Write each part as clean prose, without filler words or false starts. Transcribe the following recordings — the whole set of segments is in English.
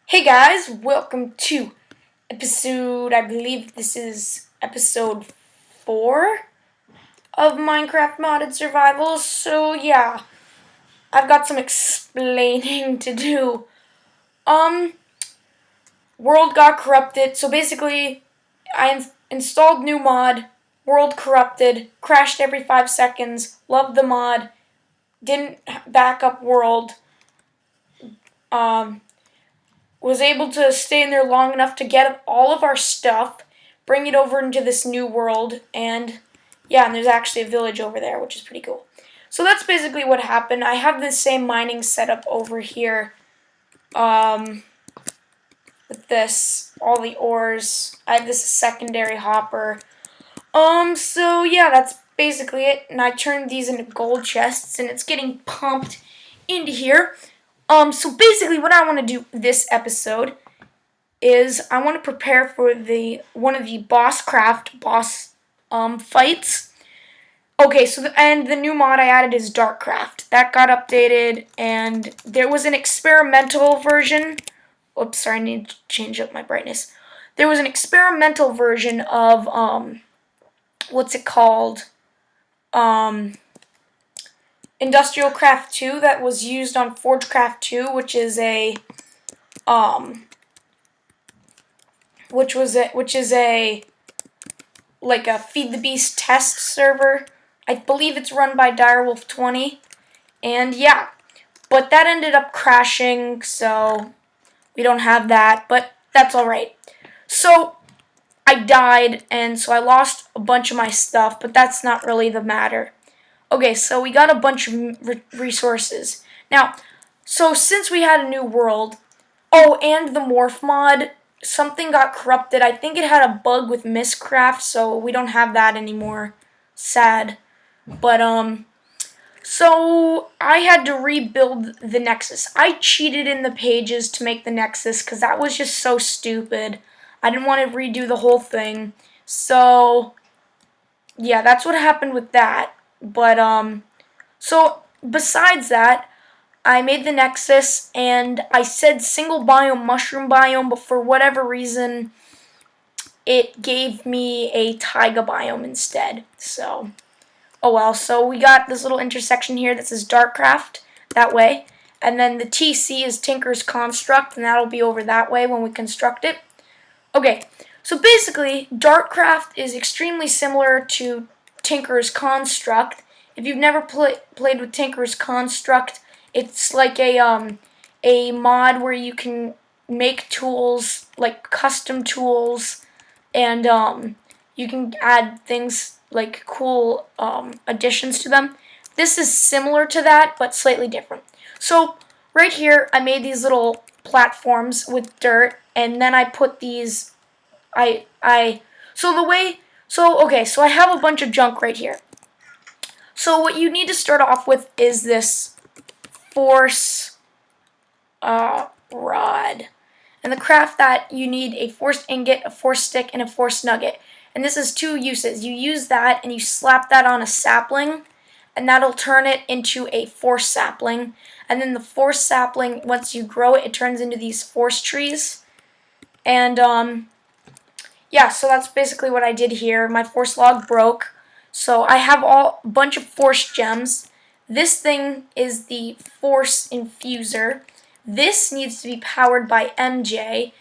Hey guys, welcome to I believe this is episode 4 of Minecraft Modded Survival. So yeah, I've got some explaining to do. World got corrupted, so basically I installed new mod, world corrupted, crashed every 5 seconds, loved the mod, didn't back up world, was able to stay in there long enough to get all of our stuff, bring it over into this new world, and yeah, and there's actually a village over there, which is pretty cool. So that's basically what happened. I have the same mining setup over here, with this, all the ores. I have this secondary hopper. So yeah, that's basically it, and I turned these into gold chests, and it's getting pumped into here. So basically what I want to do this episode is I want to prepare for one of the BossCraft boss fights. Okay, so the new mod I added is Darkcraft. That got updated, and there was an experimental version. Oops, sorry, I need to change up my brightness. There was an experimental version of what's it called? Industrial Craft 2 that was used on ForgeCraft 2, which is a like a Feed the Beast test server. I believe it's run by Direwolf20. And yeah, but that ended up crashing, so we don't have that, but that's alright. So I died, and so I lost a bunch of my stuff, but that's not really the matter. Okay, so we got a bunch of resources. Now, so since we had a new world, oh, and the morph mod, something got corrupted. I think it had a bug with Mystcraft, so we don't have that anymore. Sad. But, so I had to rebuild the Nexus. I cheated in the pages to make the Nexus because that was just so stupid. I didn't want to redo the whole thing. So, yeah, that's what happened with that. But, so besides that, I made the Nexus, and I said single biome, mushroom biome, but for whatever reason, it gave me a taiga biome instead. So, oh well. So we got this little intersection here that says Darkcraft, that way. And then the TC is Tinker's Construct, and that'll be over that way when we construct it. Okay, so basically, Darkcraft is extremely similar to Tinker's Construct. If you've never played with Tinker's Construct, it's like a mod where you can make tools, like custom tools, and you can add things like cool additions to them. This is similar to that, but slightly different. So right here, I made these little platforms with dirt, and then I put these. Okay, so I have a bunch of junk right here. So what you need to start off with is this force rod. And the craft that you need a force ingot, a force stick, and a force nugget. And this is 2 uses. You use that and you slap that on a sapling, and that'll turn it into a force sapling. And then the force sapling, once you grow it, it turns into these force trees. And yeah, so that's basically what I did here. My force log broke, so I have a bunch of force gems. This thing is the force infuser. This needs to be powered by MJ,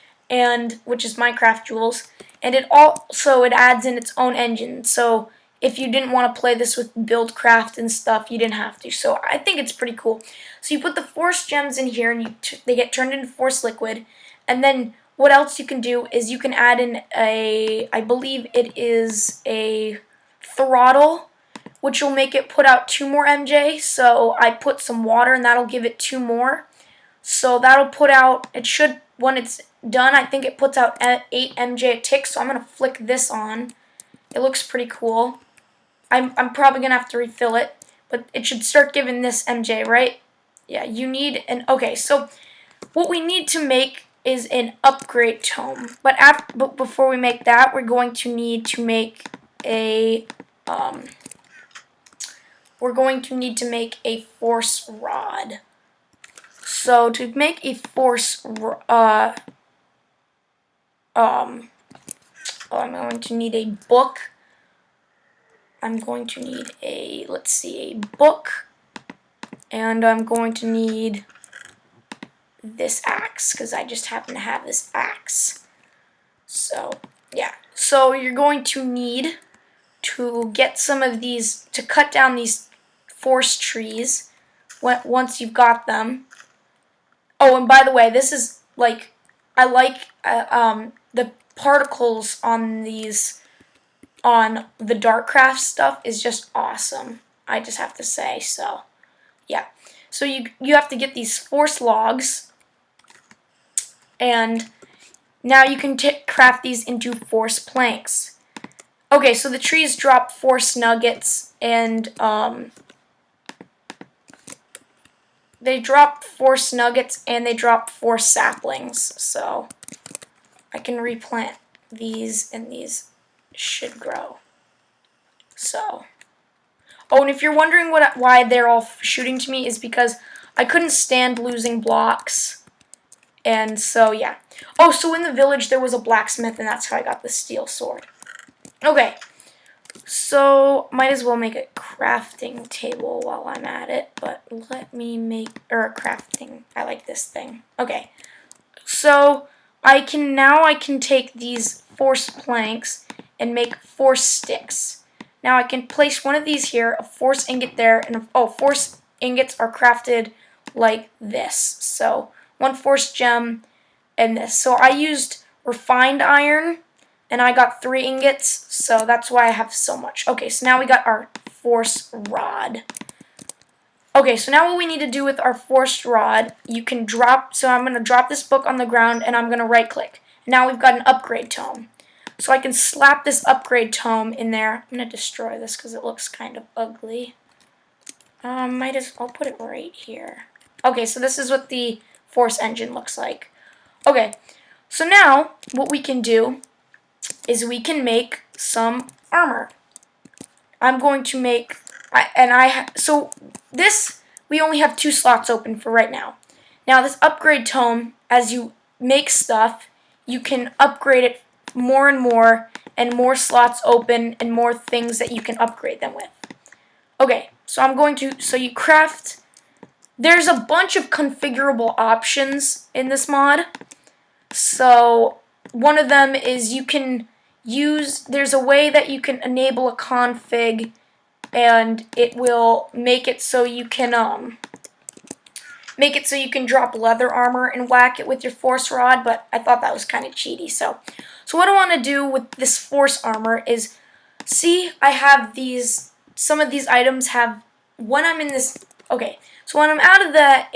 which is Minecraft Jewels, and it adds in its own engine. So if you didn't want to play this with BuildCraft and stuff, you didn't have to. So I think it's pretty cool. So you put the force gems in here, and they get turned into force liquid, and then what else you can do is you can add in I believe it is a throttle, which will make it put out 2 more MJ. So I put some water, and that'll give it 2 more. So that'll put out, when it's done, I think it puts out 8 MJ a tick. So I'm going to flick this on. It looks pretty cool. I'm probably going to have to refill it, but it should start giving this MJ, right? Yeah, okay, so what we need to make is an upgrade tome. But before we make that, we're going to need to make a force rod. So to make a force, I'm going to need a book. I'm going to need a, let's see, a book. And I'm going to need this axe, because I just happen to have this axe. So, yeah. So you're going to need to get some of these, to cut down these forest trees once you've got them. Oh, and by the way, this is, like, I like the particles on these, on the Darkcraft stuff is just awesome. I just have to say, so, yeah. So you have to get these force logs, and now you can craft these into force planks. Okay, so the trees drop force nuggets, and they drop force nuggets, and they drop force saplings. So I can replant these, and these should grow. So, oh, and if you're wondering why they're all shooting to me, is because I couldn't stand losing blocks. And so, yeah. Oh, so in the village there was a blacksmith, and that's how I got the steel sword. Okay. So, might as well make a crafting table while I'm at it, but let me make, or crafting, I like this thing. Okay. So, I can take these force planks and make force sticks. Now I can place one of these here, a force ingot there, and force ingots are crafted like this. So, one force gem and this. So I used refined iron, and I got 3 ingots, so that's why I have so much. Okay, so now we got our force rod. Okay, so now what we need to do with our force rod, you can drop, so I'm going to drop this book on the ground, and I'm going to right click. Now we've got an upgrade tome. So I can slap this upgrade tome in there. I'm going to destroy this because it looks kind of ugly. I'll put it right here. Okay, so this is what the force engine looks like. Okay, so now what we can do is we can make some armor. I'm going to make, so this, we only have 2 slots open for right now. Now this upgrade tome, as you make stuff, you can upgrade it more and more slots open and more things that you can upgrade them with. Okay, so you craft, there's a bunch of configurable options in this mod. So one of them is you can there's a way that you can enable a config, and it will make it so you can drop leather armor and whack it with your force rod, but I thought that was kind of cheaty. So what I want to do with this force armor is, see, I have these, some of these items have, when I'm in this, okay, so when I'm out of that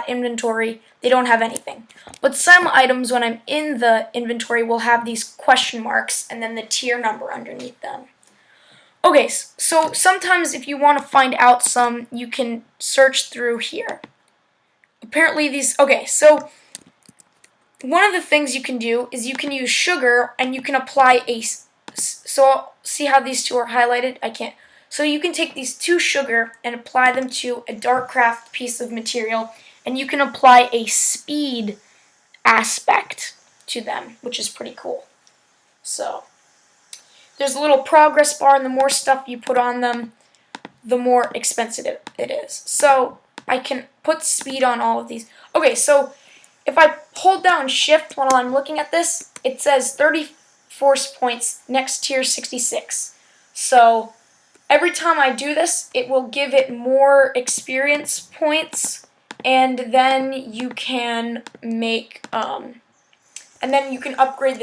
inventory, they don't have anything. But some items, when I'm in the inventory, will have these question marks and then the tier number underneath them. Okay, so sometimes if you want to find out some, you can search through here. Apparently these, okay, so one of the things you can do is you can use sugar, and you can apply so see how these 2 are highlighted? I can't. So you can take these 2 sugar and apply them to a Darkcraft piece of material, and you can apply a speed aspect to them, which is pretty cool. So there's a little progress bar, and the more stuff you put on them, the more expensive it is. So I can put speed on all of these. Okay, so if I hold down shift while I'm looking at this, it says 30 force points, next tier 66. So every time I do this, it will give it more experience points, and then you can make, and then you can upgrade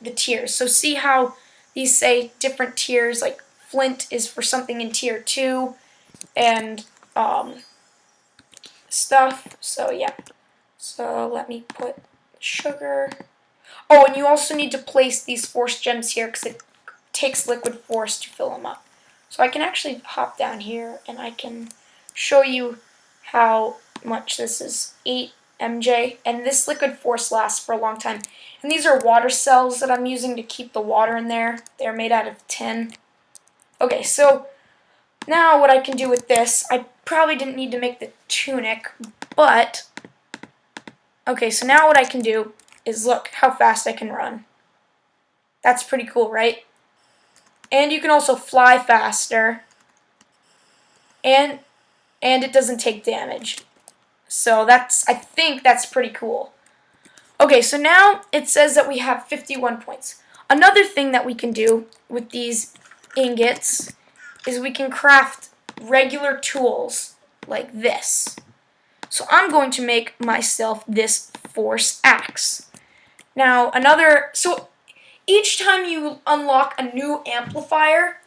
the tiers. So see how these say different tiers, like flint is for something in tier 2, and stuff. So yeah. So let me put sugar. Oh, and you also need to place these force gems here because it takes liquid force to fill them up. So I can actually hop down here, and I can show you how much this is. 8 MJ, and this liquid force lasts for a long time. And these are water cells that I'm using to keep the water in there. They're made out of tin. Okay, so now what I can do with this, I probably didn't need to make the tunic, but Okay, so now what I can do is look how fast I can run. That's pretty cool, right? And you can also fly faster. And it doesn't take damage. So I think that's pretty cool. Okay, so now it says that we have 51 points. Another thing that we can do with these ingots is we can craft regular tools like this. So I'm going to make myself this force axe. Now so each time you unlock a new amplifier,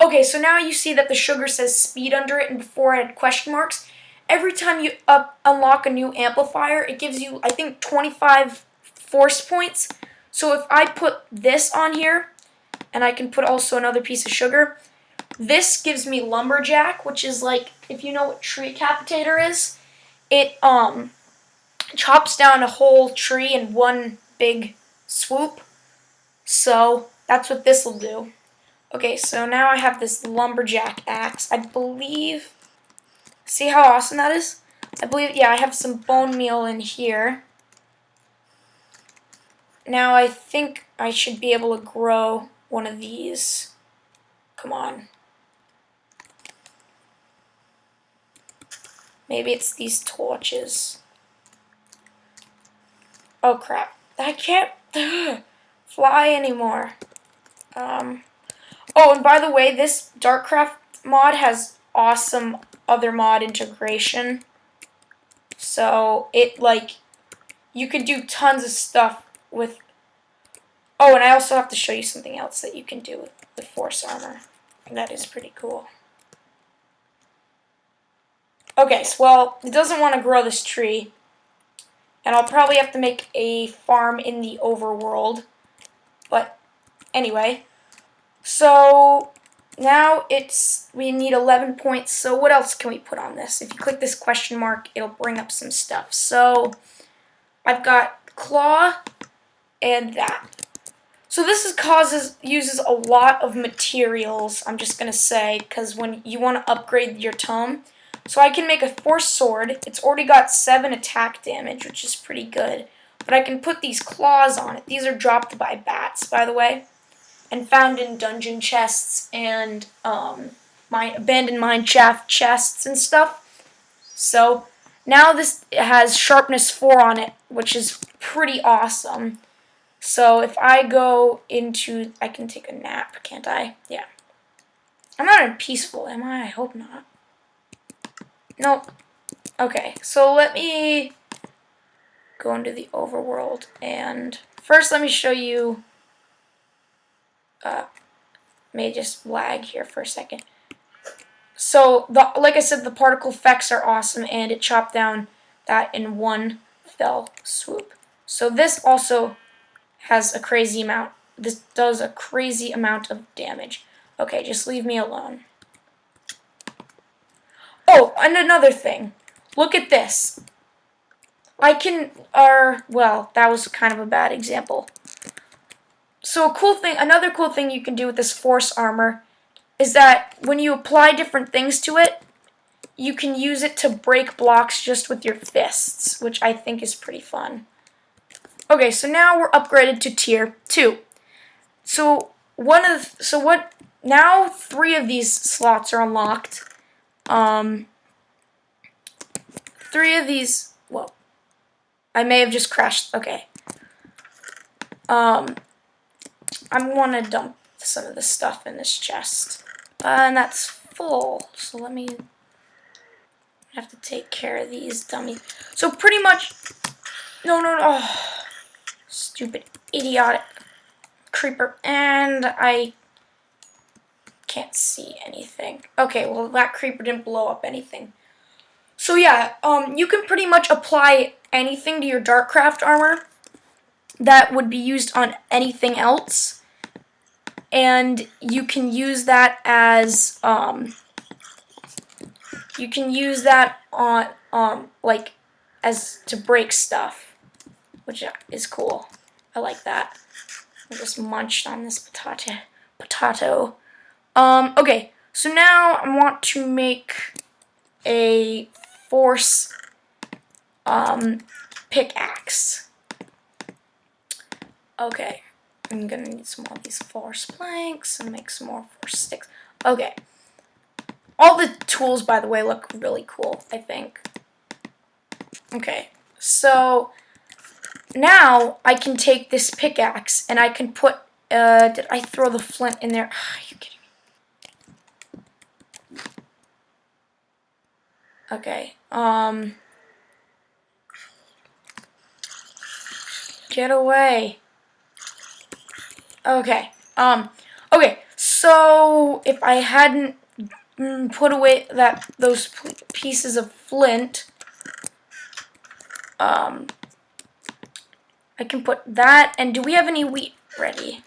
okay, so now you see that the sugar says speed under it and before it had question marks. Every time you unlock a new amplifier, it gives you, I think, 25 force points. So if I put this on here, and I can put also another piece of sugar, this gives me lumberjack, which is like, if you know what tree capitator is, it chops down a whole tree in one big swoop. So that's what this will do. Okay, so now I have this lumberjack axe. I believe, see how awesome that is? I believe, yeah, I have some bone meal in here. Now I think I should be able to grow one of these. Come on. Maybe it's these torches. Oh crap. I can't fly anymore. Oh, and by the way, this Darkcraft mod has awesome other mod integration. So it, like, you could do tons of stuff with... Oh, and I also have to show you something else that you can do with force armor. And that is pretty cool. Okay, so, well, it doesn't want to grow this tree. And I'll probably have to make a farm in the overworld. But anyway, so now we need 11 points. So what else can we put on this? If you click this question mark, it'll bring up some stuff. So I've got claw and that. So this uses a lot of materials, I'm just going to say, because when you want to upgrade your tome. So I can make a force sword. It's already got 7 attack damage, which is pretty good. But I can put these claws on it. These are dropped by bats, by the way, and found in dungeon chests and abandoned mine shaft chests and stuff. So now this has sharpness 4 on it, which is pretty awesome. So if I go into, I can take a nap, can't I? Yeah. I'm not in peaceful, am I? I hope not. Nope. Okay, so let me go into the overworld, and first let me show you, may just lag here for a second. So, like I said, the particle effects are awesome, and it chopped down that in one fell swoop. So this also has a crazy amount. This does a crazy amount of damage. Okay, just leave me alone. Oh, and another thing. Look at this. I can, well, that was kind of a bad example. So another cool thing you can do with this force armor is that when you apply different things to it, you can use it to break blocks just with your fists, which I think is pretty fun. Okay, so now we're upgraded to tier 2. So now 3 of these slots are unlocked. 3 of these, well, I may have just crashed. Okay. I'm gonna dump some of the stuff in this chest. And that's full. So let me have to take care of these dummies. So pretty much, no. Oh, stupid, idiotic creeper. And I can't see anything. Okay, well, that creeper didn't blow up anything. So yeah, you can pretty much apply anything to your Darkcraft armor that would be used on anything else, and you can use that as on like as to break stuff, which is cool. I like that. I just munched on this potato. Okay, so now I want to make a force pickaxe. Okay, I'm gonna need some more of these forest planks and make some more forest sticks. Okay. All the tools, by the way, look really cool, I think. Okay, so now I can take this pickaxe and I can put, did I throw the flint in there? Are you kidding me? Okay, get away. Okay, okay, so if I hadn't put away those pieces of flint, I can put that, and do we have any wheat ready?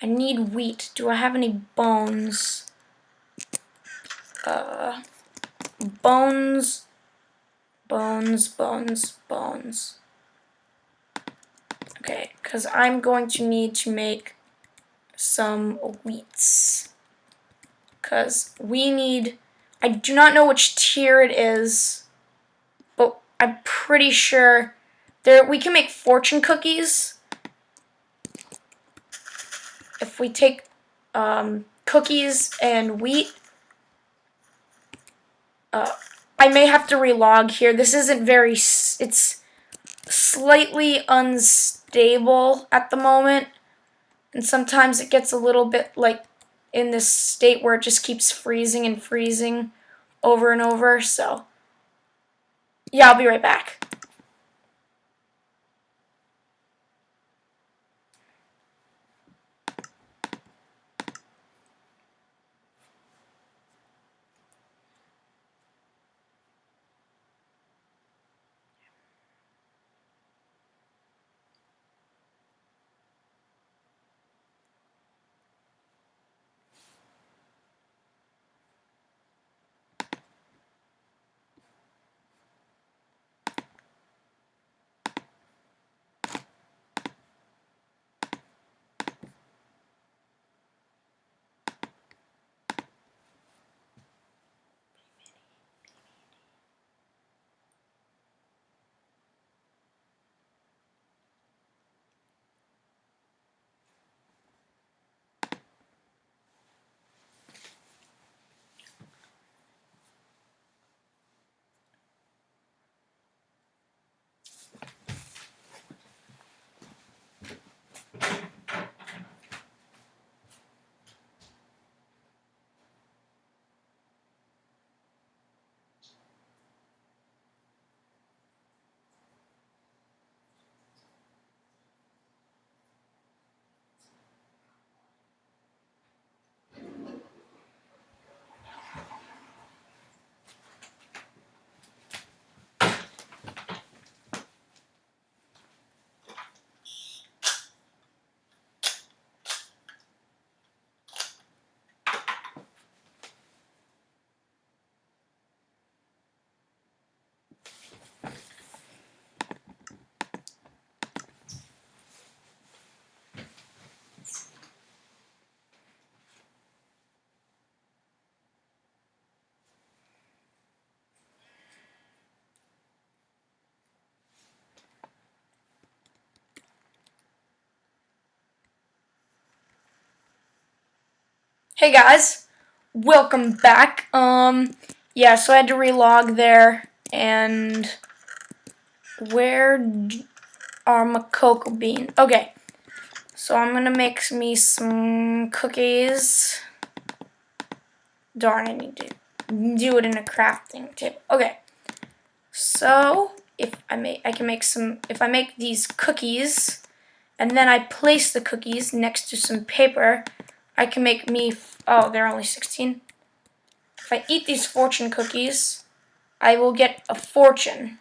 I need wheat. Do I have any bones? Bones. Okay, because I'm going to need to make some wheats. Because we need, I do not know which tier it is, but I'm pretty sure we can make fortune cookies. If we take cookies and wheat, I may have to relog here. This isn't very, it's slightly unstable at the moment, and sometimes it gets a little bit like in this state where it just keeps freezing and freezing over and over. So yeah, I'll be right back. Hey guys, welcome back. Yeah, so I had to relog there, and where are my cocoa beans? Okay, so I'm gonna make me some cookies. Darn, I need to do it in a crafting table. Okay, so if I can make some. If I make these cookies, and then I place the cookies next to some paper, I can make me. Oh, they're only 16. If I eat these fortune cookies, I will get a fortune.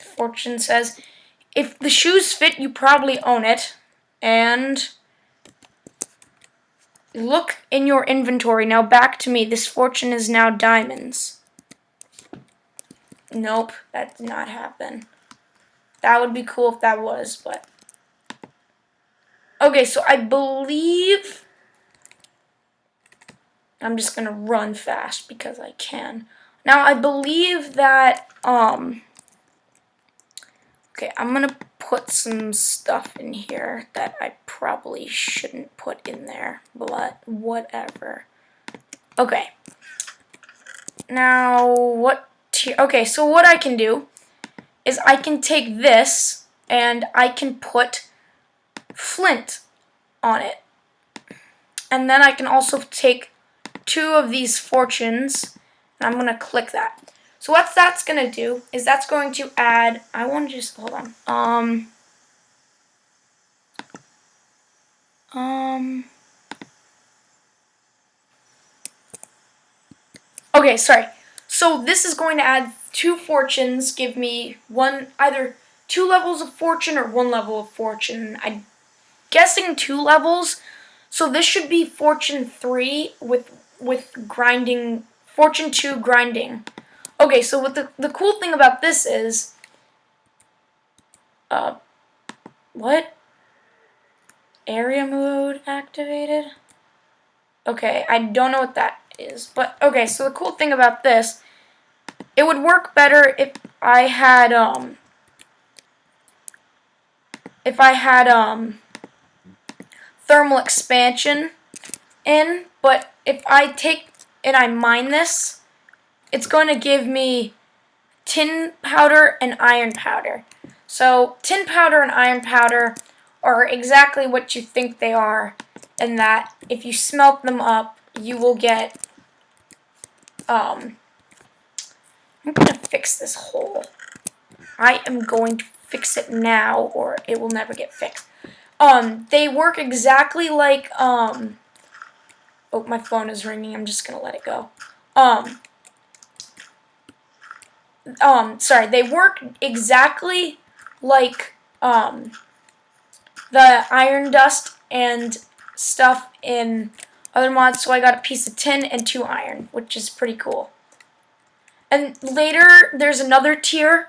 Fortune says, if the shoes fit, you probably own it. And look in your inventory. Now back to me. This fortune is now diamonds. Nope, that did not happen. That would be cool if that was, but... Okay, so I believe... I'm just going to run fast because I can. Now, I believe that, okay, I'm gonna put some stuff in here that I probably shouldn't put in there, but whatever. Okay. Now, okay, so what I can do is I can take this and I can put flint on it. And then I can also take 2 of these fortunes, and I'm going to click that. So what that's going to do is that's going to add, I want to just, hold on. Okay, sorry. So this is going to add 2 fortunes, give me either 2 levels of fortune or 1 level of fortune. I'm guessing 2 levels. So this should be fortune 3 with grinding, fortune 2 grinding. Okay, so what the cool thing about this is, what? Area mode activated? Okay, I don't know what that is, but okay, so the cool thing about this, it would work better if I had, thermal expansion in, but if I take and I mine this, it's going to give me tin powder and iron powder. So tin powder and iron powder are exactly what you think they are, in that if you smelt them up, you will get, I'm going to fix this hole. I am going to fix it now, or it will never get fixed. They work exactly like, oh, my phone is ringing, I'm just going to let it go. Sorry, they work exactly like, the iron dust and stuff in other mods, so I got a piece of tin and 2 iron, which is pretty cool. And later, there's another tier,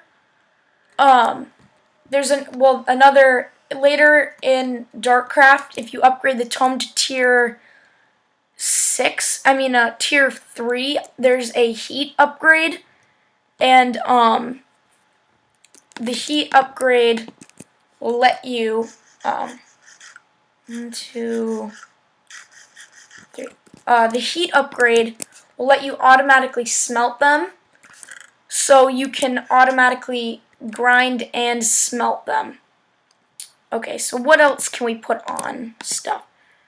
later in Darkcraft, if you upgrade the tome to tier 3, there's a heat upgrade, and, the heat upgrade will let you, 1, 2, 3. The heat upgrade will let you automatically smelt them, so you can automatically grind and smelt them. Okay, so what else can we put on stuff?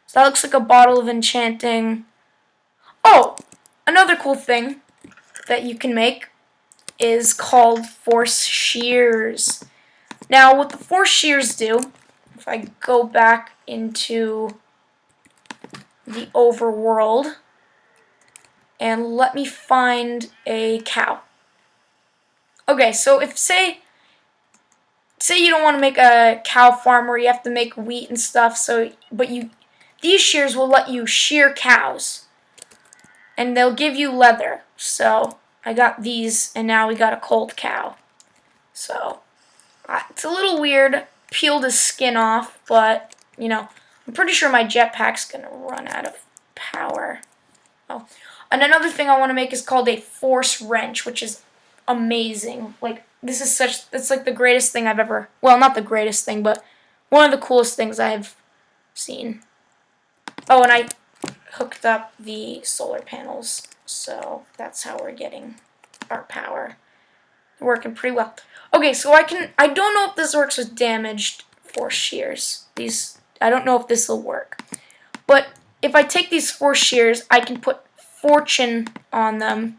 So that looks like a bottle of enchanting. Oh, another cool thing that you can make is called force shears. Now, what the force shears do, if I go back into the overworld and let me find a cow. Okay, so if say you don't want to make a cow farm where you have to make wheat and stuff, these shears will let you shear cows, and they'll give you leather. So I got these, and now we got a cold cow. So it's a little weird. Peeled his skin off, but I'm pretty sure my jetpack's gonna run out of power. Oh, and another thing I want to make is called a force wrench, which is amazing. Like, it's like the greatest thing I've ever, well, not the greatest thing, but one of the coolest things I've seen. Oh, and I hooked up the solar panels, so that's how we're getting our power. They're working pretty well. Okay, so I don't know if this works with damaged force shears. I don't know if this will work. But if I take these force shears, I can put fortune on them.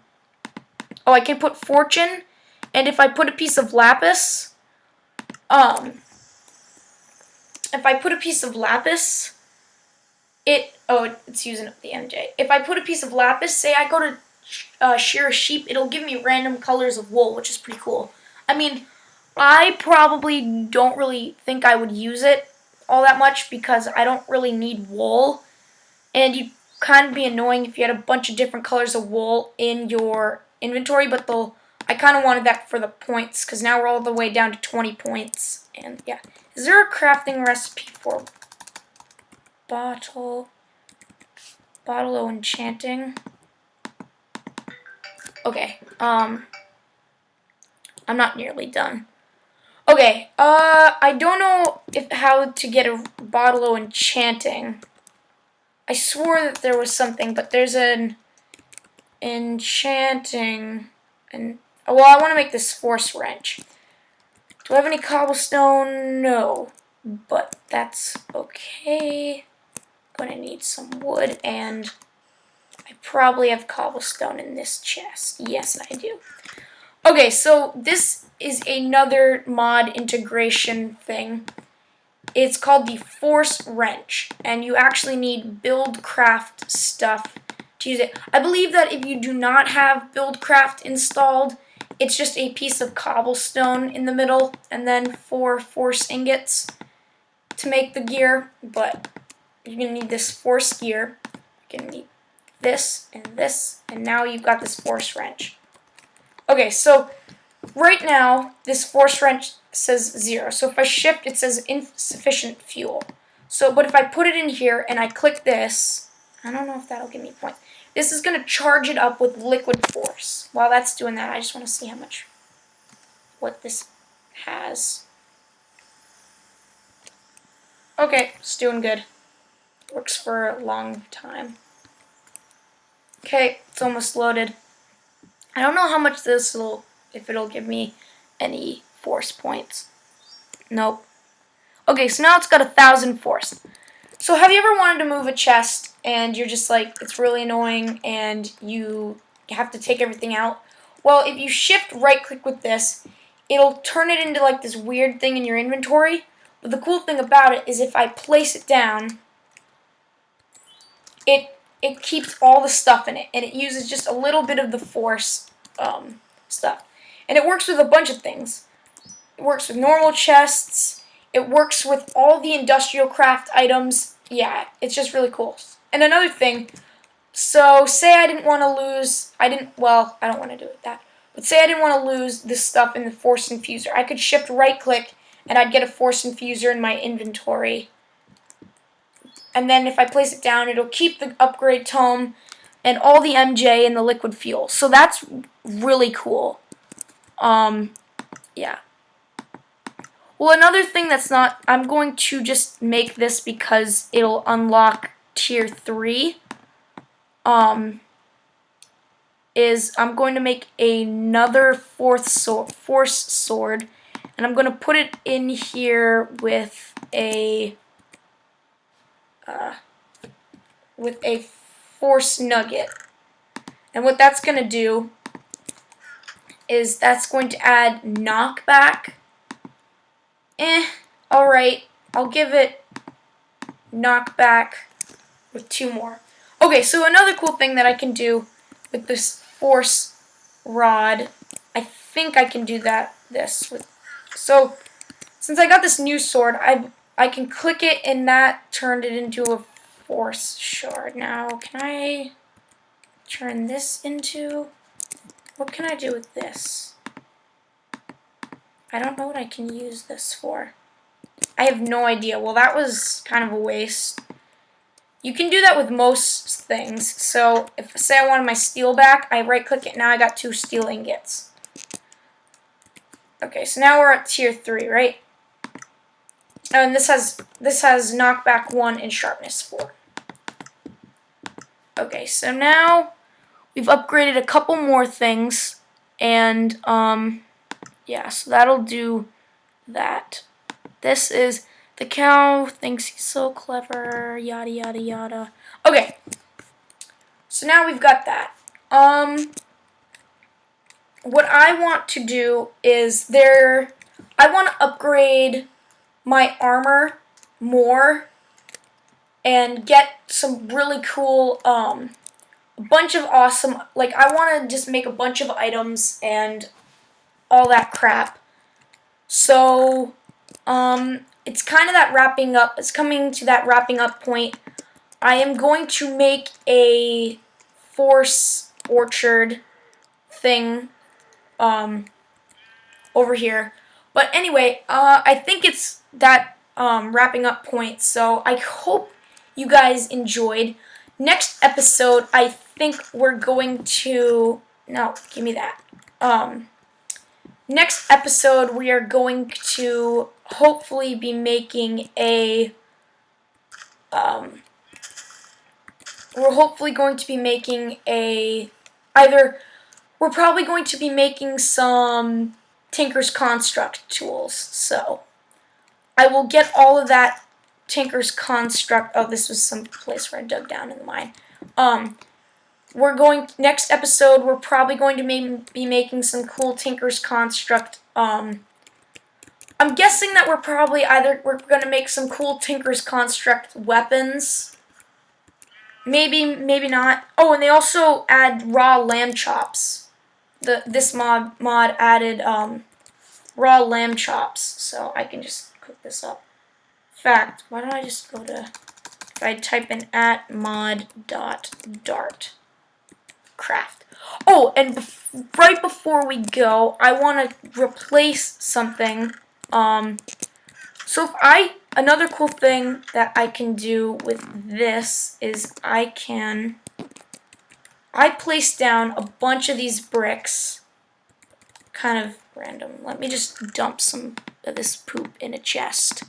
Oh, I can put fortune, and if I put a piece of lapis, it's using up the MJ. If I put a piece of lapis, say I go to shear a sheep, it'll give me random colors of wool, which is pretty cool. I mean, I probably don't really think I would use it all that much because I don't really need wool, and you'd kind of be annoying if you had a bunch of different colors of wool in your inventory, but I kind of wanted that for the points, because now we're all the way down to 20 points, and yeah. Is there a crafting recipe for bottle of enchanting? Okay, I'm not nearly done. Okay, I don't know how to get a bottle of enchanting. I swore that there was something, but there's an enchanting, and well, I want to make this force wrench. Do I have any cobblestone? No, but that's okay. I'm gonna need some wood, and I probably have cobblestone in this chest. Yes, I do. Okay, so this is another mod integration thing. It's called the Force Wrench, and you actually need BiblioCraft stuff to use it. I believe that if you do not have BiblioCraft installed, it's just a piece of cobblestone in the middle, and then 4 force ingots to make the gear, but you're going to need this force gear. You're going to need this, and now you've got this force wrench. Okay, so right now, this force wrench says 0. So if I shift, it says insufficient fuel. So, but if I put it in here and I click this, I don't know if that'll give me points. This is going to charge it up with liquid force. While that's doing that, I just want to see what this has. Okay, it's doing good. Works for a long time. Okay, it's almost loaded. I don't know how much if it'll give me any force points. Nope. Okay, so now it's got 1,000 force. So have you ever wanted to move a chest and you're just like, it's really annoying and you have to take everything out? Well, if you shift right click with this, it'll turn it into like this weird thing in your inventory. But the cool thing about it is if I place it down, it keeps all the stuff in it, and it uses just a little bit of the force stuff. And it works with a bunch of things. It works with normal chests. It works with all the industrial craft items. Yeah, it's just really cool. And another thing, so say I didn't want to lose, I don't want to do it that, but say I didn't want to lose this stuff in the force infuser. I could shift right click and I'd get a force infuser in my inventory. And then if I place it down, it'll keep the upgrade tome and all the MJ and the liquid fuel. So that's really cool. Yeah. Well, another thing that's not, I'm going to just make this because it'll unlock tier 3. Is I'm going to make another force sword, and I'm going to put it in here with a force nugget. And what that's going to do is that's going to add knockback. Alright, I'll give it knockback with 2 more. Okay, so another cool thing that I can do with this force rod, I think I can do this with. So, since I got this new sword, I can click it and that turned it into a force shard. Now, can I turn this into, what can I do with this? I don't know what I can use this for. I have no idea. Well, that was kind of a waste. You can do that with most things. So, if say I wanted my steel back, I right click it, now I got 2 steel ingots. Okay, so now we're at tier 3, right? And this has knockback 1 and sharpness 4. Okay, so now we've upgraded a couple more things, and yeah, so that'll do that. This is the cow thinks he's so clever, yada yada yada. Okay, so now we've got that. What I want to do is I want to upgrade my armor more and get some really cool, a bunch of awesome, like I want to just make a bunch of items and all that crap. So, it's kind of that wrapping up, it's coming to that wrapping up point. I am going to make a force orchard thing, over here. But anyway, I think it's that, wrapping up point, so I hope you guys enjoyed. Next episode, I think we're going to No, give me that. Next episode, we are going to hopefully be making a, we're hopefully going to be making a, we're probably going to be making some Tinker's Construct tools, so I will get all of that Tinker's Construct, oh, this was some place where I dug down in the mine, next episode, we're probably going to be making some cool Tinker's Construct. I'm guessing that we're going to make some cool Tinker's Construct weapons. Maybe not. Oh, and they also add raw lamb chops. This mod added raw lamb chops, so I can just cook this up. In fact, why don't I just go to, if I type in @mod.dart. Craft. Oh, and right before we go, I want to replace something. So another cool thing that I can do with this is I place down a bunch of these bricks, kind of random. Let me just dump some of this poop in a chest.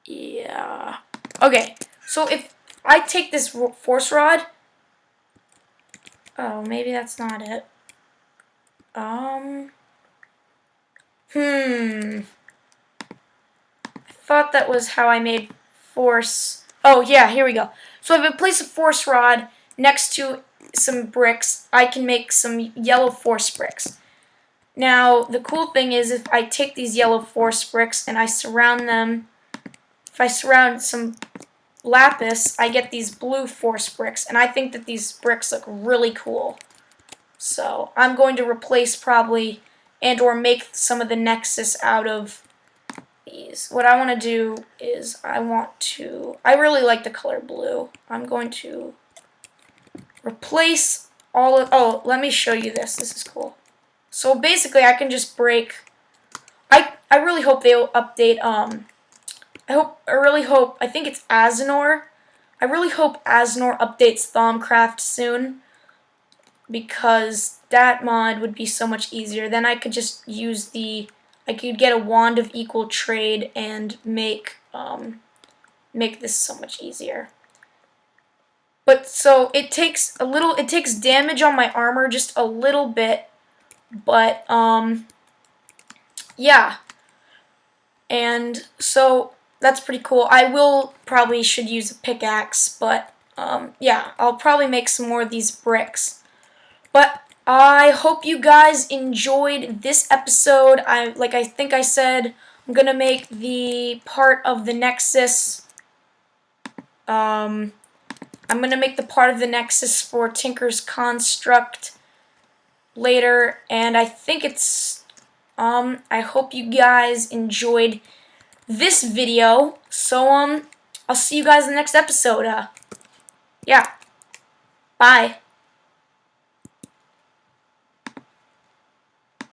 Yeah. Okay, so if I take this force rod. Oh, maybe that's not it. I thought that was how I made force. Oh, yeah, here we go. So if I place a force rod next to some bricks, I can make some yellow force bricks. Now, the cool thing is if I take these yellow force bricks and I surround them, if I surround some lapis, I get these blue force bricks, and I think that these bricks look really cool. So I'm going to replace probably or make some of the nexus out of these. What I want to do is I really like the color blue. I'm going to replace all of, oh, let me show you this. This is cool. So basically I can just break, I really hope they'll update, I think it's Aznor. I really hope Aznor updates Thaumcraft soon, because that mod would be so much easier. Then I could just use I could get a wand of equal trade and make this so much easier. But so it takes damage on my armor, just a little bit, but yeah. And so that's pretty cool. I should use a pickaxe, but yeah, I'll probably make some more of these bricks. But I hope you guys enjoyed this episode. Like I think I said, I'm gonna make the part of the Nexus. I'm gonna make the part of the Nexus for Tinker's Construct later, and I think it's. I hope you guys enjoyed this video. So I'll see you guys in the next episode. Yeah. Bye.